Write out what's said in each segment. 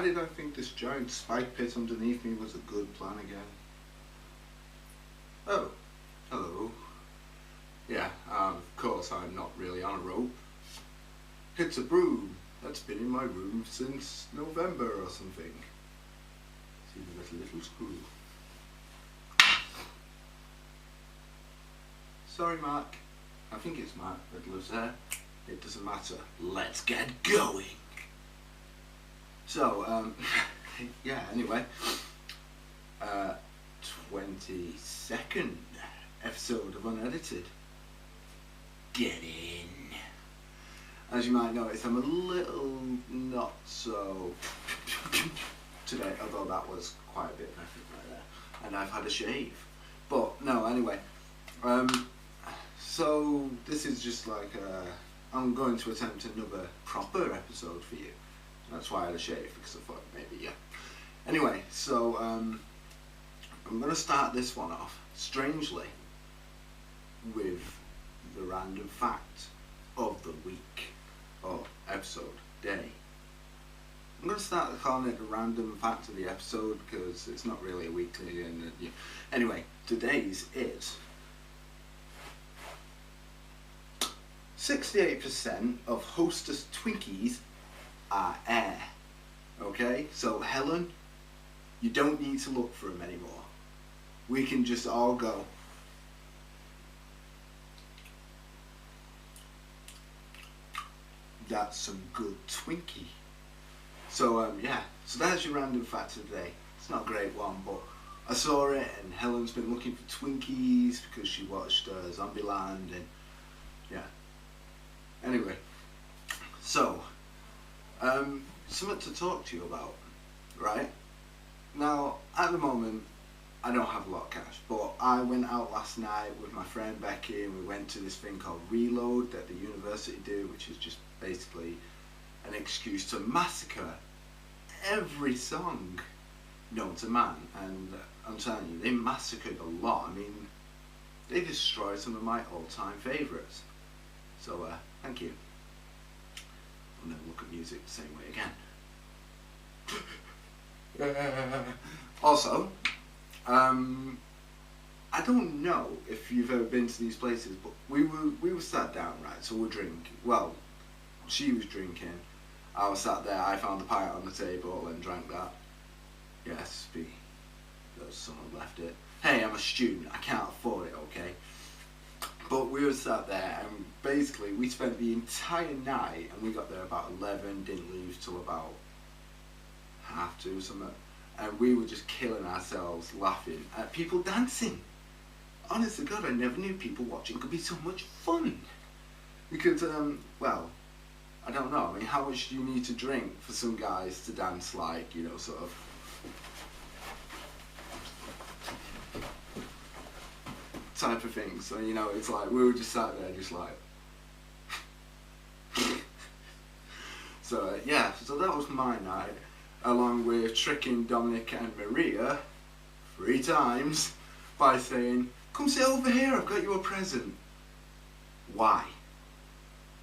Why did I think this giant spike pit underneath me was a good plan again? Oh, hello. Yeah, of course I'm not really on a rope. It's a broom that's been in my room since November or something. See, there's a little screw. Sorry, Mark. I think it's Mark that lives there. It doesn't matter. Let's get going. So, yeah, anyway. 22nd episode of Unedited. Get in. As you might notice, I'm a little not so today, although that was quite a bit of effort right there. And I've had a shave. But, no, anyway. So, this is just like I'm going to attempt another proper episode for you. That's why I had a shave, because I thought maybe, yeah. Anyway, so, I'm going to start this one off, strangely, with the random fact of the week, or episode, day. I'm going to start calling it the random fact of the episode, because it's not really a weekly, and yeah. Anyway, today's is 68% of Hostess Twinkies are air. Okay, so Helen, you don't need to look for them anymore. We can just all go. That's some good Twinkie. So yeah, so that's your random fact of the day. It's not a great one, but I saw it, and Helen's been looking for Twinkies because she watched Zombieland, and yeah. Anyway, so something to talk to you about, right? Now, at the moment, I don't have a lot of cash, but I went out last night with my friend Becky, and we went to this thing called Reload that the university do, which is just basically an excuse to massacre every song known to man. And I'm telling you, they massacred a lot. I mean, they destroyed some of my all-time favourites. So, thank you. I'll never look at music the same way again. Also, I don't know if you've ever been to these places, but we were sat down, right? So we're drinking. Well, she was drinking. I was sat there. I found the pint on the table and drank that. Yes, because someone left it. Hey, I'm a student. I can't afford it. Okay. But we were sat there, and basically we spent the entire night, and we got there about 11, didn't leave till about 1:30 or something, and we were just killing ourselves laughing at people dancing. Honest to God, I never knew people watching could be so much fun. Because, well, I don't know, I mean, how much do you need to drink for some guys to dance like, you know, sort of type of thing. So, you know, it's like we were just sat there just like so yeah, so that was my night, along with tricking Dominic and Maria 3 times by saying, come sit over here, I've got you a present. Why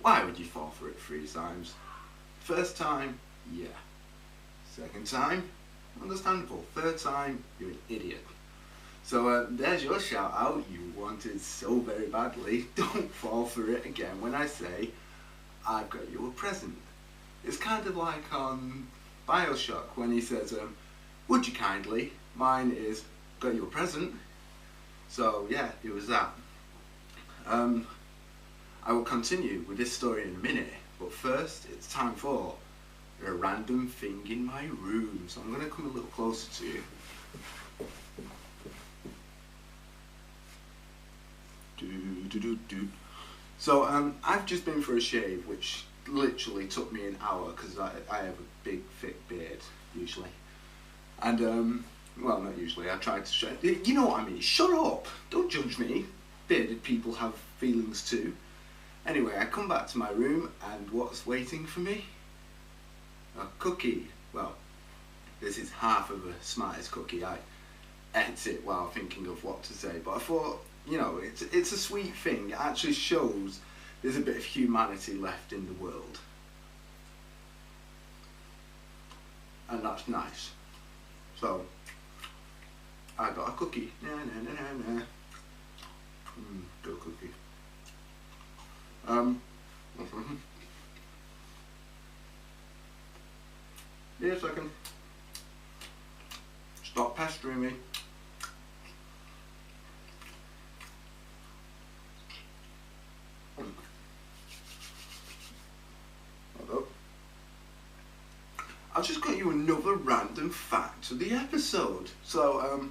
would you fall for it 3 times? First time, yeah. Second time, understandable. Third time, you're an idiot. So there's your shout out. You wanted so very badly. Don't fall for it again when I say I've got you a present. It's kind of like on Bioshock when he says, would you kindly? Mine is, got you a present. So yeah, it was that. I will continue with this story in a minute, but first it's time for a random thing in my room. So I'm going to come a little closer to you. So I've just been for a shave, which literally took me an hour because I have a big thick beard usually, and well, not usually, I tried to shave. You know what I mean? Shut up! Don't judge me. Bearded people have feelings too. Anyway, I come back to my room, and what's waiting for me? A cookie. Well, this is half of a Smarties cookie. I ate it while thinking of what to say, but I thought, you know, it's a sweet thing. It actually shows there's a bit of humanity left in the world. and that's nice. So I got a cookie. Good cookie. Yeah, a second. Stop pestering me. Hold up. I've just got you another random fact of the episode. So,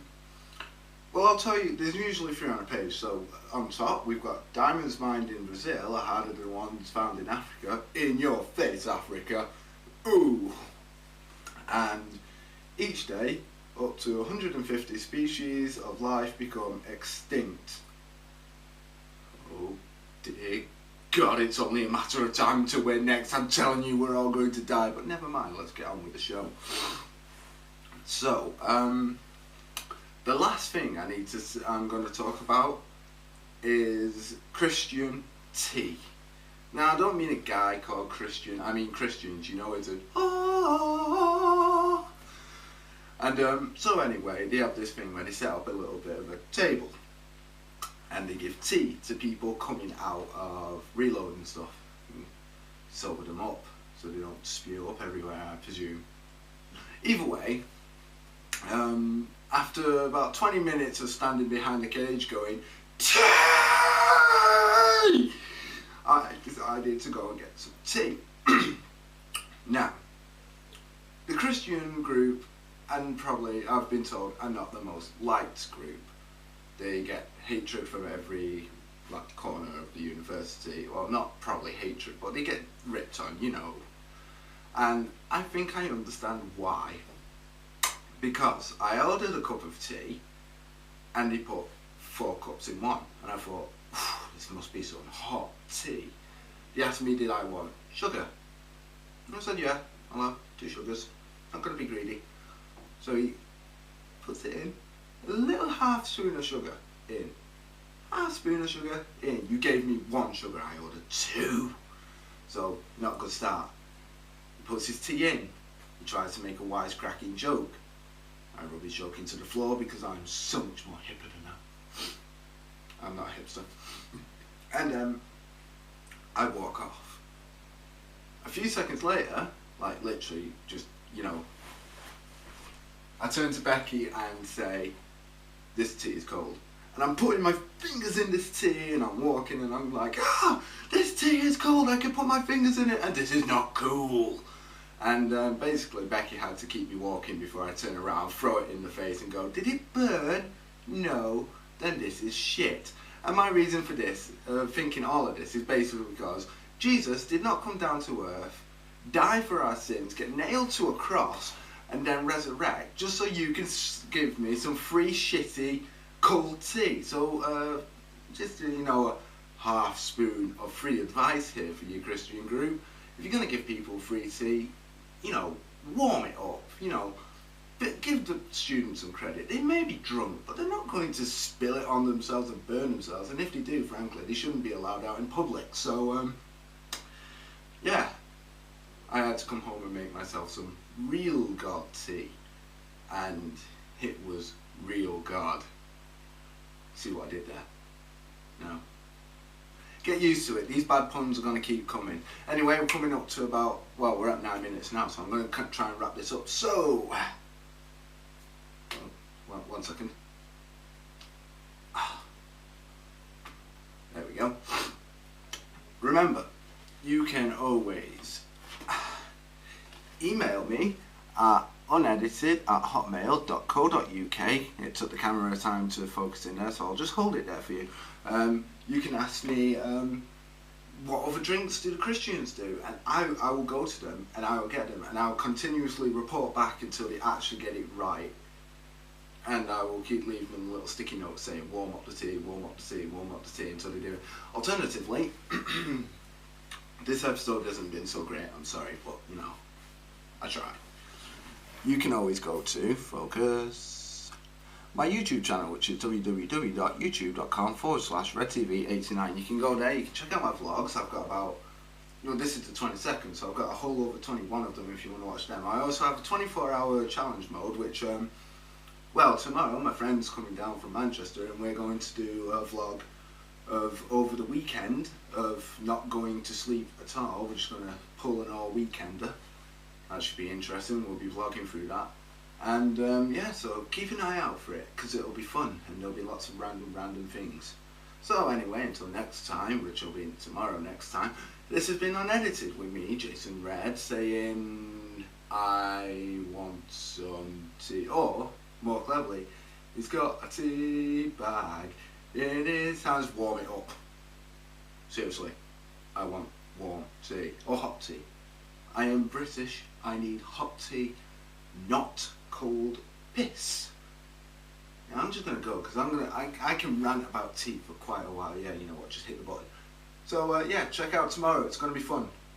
well, I'll tell you, there's usually 3 on a page. So, on top, we've got diamonds mined in Brazil are harder than ones found in Africa. In your face, Africa. Ooh. And each day, up to 150 species of life become extinct. Oh dear God, it's only a matter of time till we're next. I'm telling you, we're all going to die, but never mind, let's get on with the show. So, the last thing I'm going to talk about is Christian tea. Now, I don't mean a guy called Christian, I mean Christians, you know, it's a and so anyway, they have this thing where they set up a little bit of a table and they give tea to people coming out of reload and stuff, and sober them up so they don't spew up everywhere, I presume. Either way, after about 20 minutes of standing behind the cage going, tea! I decided to go and get some tea. Now, the Christian group, and probably, I've been told, are not the most liked group. They get hatred from every corner of the university. Well, not probably hatred, but they get ripped on, you know. And I think I understand why. Because I ordered a cup of tea, and they put 4 cups in one. And I thought, this must be some hot tea. He asked me, did I want sugar? And I said, yeah, I'll have 2 sugars. I'm going to be greedy. So he puts it in, a little half spoon of sugar in, half spoon of sugar in. You gave me 1 sugar, I ordered 2. So, not a good start. He puts his tea in, he tries to make a wisecracking joke. I rub his joke into the floor because I'm so much more hipper than that. I'm not a hipster. And I walk off. A few seconds later, like literally just, you know, I turn to Becky and say, this tea is cold. And I'm putting my fingers in this tea and I'm walking and I'm like, this tea is cold, I can put my fingers in it and this is not cool. And basically Becky had to keep me walking before I turn around, throw it in the face and go, did it burn? No, then this is shit. And my reason for this, thinking all of this, is basically because Jesus did not come down to earth, die for our sins, get nailed to a cross, and then resurrect, just so you can give me some free shitty cold tea. So, just, you know, a half spoon of free advice here for your Christian group. If you're going to give people free tea, you know, warm it up, you know, but give the students some credit. They may be drunk, but they're not going to spill it on themselves and burn themselves, and if they do, frankly, they shouldn't be allowed out in public. So, yeah, I had to come home and make myself some real God tea, and it was real God. See what I did there? No. Get used to it. These bad puns are going to keep coming. Anyway, we're coming up to about, well, we're at 9 minutes now, so I'm going to try and wrap this up. So, one second. There we go. Remember, you can always email me at unedited@hotmail.co.uk. It took the camera time to focus in there, so I'll just hold it there for you. You can ask me what other drinks do the Christians do, and I will go to them and I will get them, and I will continuously report back until they actually get it right. And I will keep leaving them little sticky notes saying warm up the tea, warm up the tea, warm up the tea until they do it. Alternatively, this episode hasn't been so great, I'm sorry, but you know, I try. You can always go to Focus, my YouTube channel, which is www.youtube.com/RedTV89. You can go there, you can check out my vlogs. I've got about, No, this is the 22nd, so I've got a whole over 21 of them if you want to watch them. I also have a 24-hour challenge mode, which, well, tomorrow my friend's coming down from Manchester and we're going to do a vlog of over the weekend of not going to sleep at all. We're just going to pull an all weekender. That should be interesting. We'll be vlogging through that. And yeah, so keep an eye out for it because it'll be fun and there'll be lots of random things. So anyway, until next time, which will be tomorrow next time, this has been Unedited with me, Jason Red, saying I want some tea, or more cleverly, he's got a tea bag in his hands. Warm it up. Seriously, I want warm tea or hot tea. I am British. I need hot tea, not cold piss. Now I'm just gonna go because I can rant about tea for quite a while. Yeah, you know what? Just hit the button. So yeah, check out tomorrow. It's gonna be fun.